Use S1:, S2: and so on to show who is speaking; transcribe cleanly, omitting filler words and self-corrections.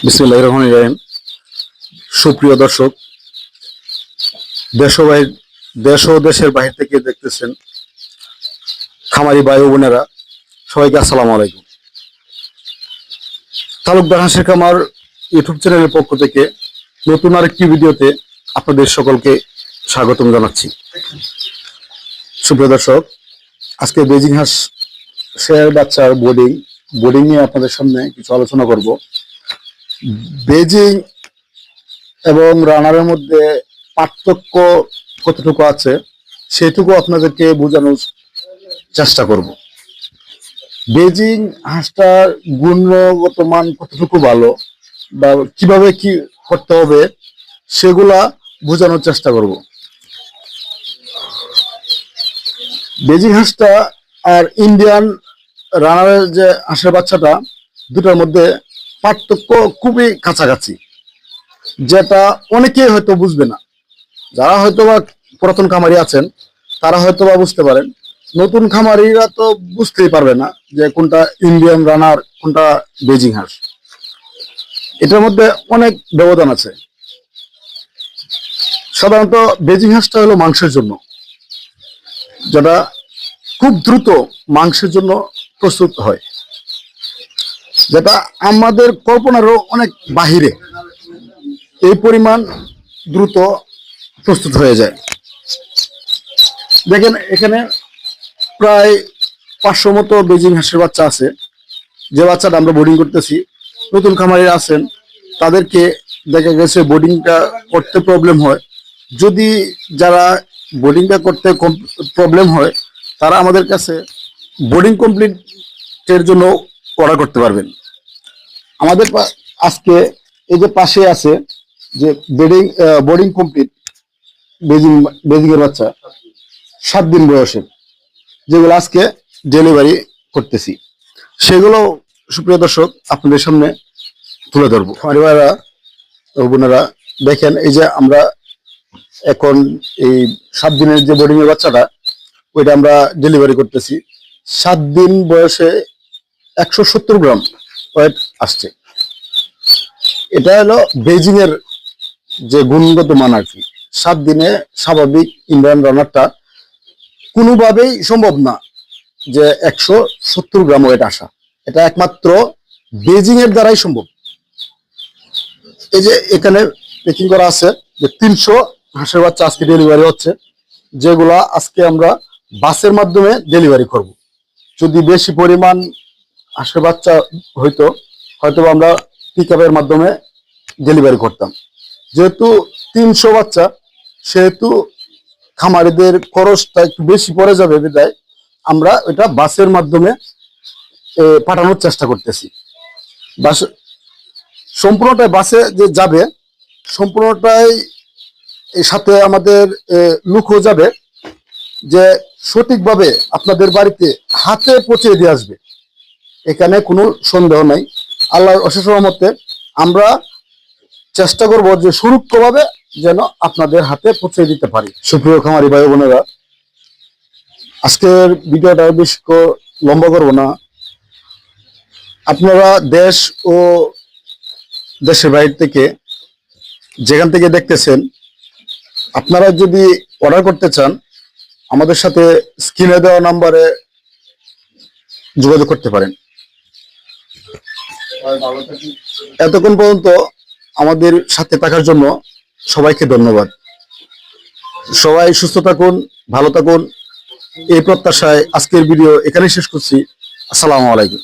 S1: বিসমিল্লাহির রহমানির রহিম। সুপ্রিয় দর্শক, দেশ ও দেশের বাহির থেকে দেখতেছেন খামারি ভাই ও বোনেরা, সবাইকে আসসালামু আলাইকুম। তালুকদার হাঁসের খামার ইউটিউব চ্যানেলের পক্ষ থেকে নতুন আরেকটি ভিডিওতে আপনাদের সকলকে স্বাগতম জানাচ্ছি। সুপ্রিয় দর্শক, আজকে বেজিং হাঁসের বাচ্চার বোর্ডিং নিয়ে আপনাদের সামনে কিছু আলোচনা করব। বেজিং এবং রানারের মধ্যে পার্থক্য কতটুকু আছে সেটুকু আপনাদেরকে বোঝানোর চেষ্টা করব। বেজিং হাঁসটার গুণগত মান কতটুকু ভালো বা কিভাবে কি করতে হবে সেগুলা বোঝানোর চেষ্টা করব। বেজিং হাঁসটা আর ইন্ডিয়ান রানারের যে হাঁসের বাচ্চাটা, দুটার মধ্যে পার্থক্য খুবই কাছাকাছি, যেটা অনেকেই হয়তো বুঝবে না। যারা হয়তো বা পুরাতন খামারি আছেন তারা হয়তো বা বুঝতে পারেন, নতুন খামারিরা তো বুঝতেই পারবে না যে কোনটা ইন্ডিয়ান রানার কোনটা বেজিং হাঁস। এটার মধ্যে অনেক ব্যবধান আছে। সাধারণত বেজিং হাঁসটা হলো মাংসের জন্য, যেটা খুব দ্রুত মাংসের জন্য প্রস্তুত হয়, যেটা আমাদের কল্পনারও অনেক বাহিরে। এই পরিমাণ দ্রুত প্রস্তুত হয়ে যায়। দেখেন, এখানে প্রায় 500 মতো বেজিং হাঁসের বাচ্চা আছে। যে বাচ্চাটা আমরা বোর্ডিং করতেছি, নতুন খামারিরা আছেন, তাদেরকে দেখা গেছে বোর্ডিংটা করতে প্রবলেম হয়। যদি যারা বোর্ডিংটা করতে প্রবলেম হয়, তারা আমাদের কাছে বোর্ডিং কমপ্লিটের জন্য অর্ডার করতে পারবেন। আমাদের আজকে এই যে পাশে আছে যে বোর্ডিং কমপ্লিট বেজিং এর বাচ্চা 7 দিন বয়সের, যেগুলো আজকে ডেলিভারি করতেছি, সেগুলো সুপ্রিয় দর্শক আপনাদের সামনে তুলে ধরবো। খামারিরা বোনেরা দেখেন, এই যে আমরা এখন এই 7 দিনের যে বোর্ডিং এর বাচ্চাটা, ওইটা আমরা ডেলিভারি করতেছি। 7 দিন বয়সে 170 গ্রাম ওয়েট আসছে। এটা হলো বেজিং এর যে গুণগত মান আর কি। 7 দিনে স্বাভাবিক ইন্ডিয়ান রানারটা কোনোভাবেই সম্ভব না যে 170 গ্রাম ওয়েট আসা। এটা একমাত্র বেজিং এর দ্বারাই সম্ভব। এই যে এখানে প্যাকিং করা আছে যে 300 হাঁসের বাচ্চা আজকে ডেলিভারি হচ্ছে, যেগুলা আজকে আমরা বাসের মাধ্যমে ডেলিভারি করব। যদি বেশি পরিমাণ হাঁসের বাচ্চা হয়তো আমরা পিকআপের মাধ্যমে ডেলিভারি করতাম। যেহেতু 300 বাচ্চা, সেহেতু খামারিদের খরচটা একটু বেশি পড়ে যাবে, বিধায় আমরা এটা বাসের মাধ্যমে পাঠানোর চেষ্টা করতেছি। সম্পূর্ণটাই বাসে যে যাবে, সম্পূর্ণটাই এর সাথে আমাদের লুকও যাবে, যে সঠিকভাবে আপনাদের বাড়িতে হাতে পৌঁছে দিয়ে আসবে। এখানে কোনো সন্দেহ নাই। আল্লাহর অশেষ রহমতে আমরা চেষ্টা করব যে সুরক্ষিতভাবে যেন আপনাদের হাতে পৌঁছে দিতে পারি। সুপ্রিয় খামারি ভাই বোনেরা, আজকের ভিডিওটা বেশি লম্বা করব না। আপনারা দেশ ও দেশের বাইরে থেকে যেখান থেকে দেখতেছেন, আপনারা যদি অর্ডার করতে চান, আমাদের সাথে স্ক্রিনে দেওয়া নাম্বারে যোগাযোগ করতে পারেন। এতক্ষণ পর্যন্ত আমাদের সাথে থাকার জন্য সবাইকে ধন্যবাদ। সবাই সুস্থ থাকুন, ভালো থাকুন, এই প্রত্যাশায় আজকের ভিডিও এখানেই শেষ করছি। আসসালামু আলাইকুম।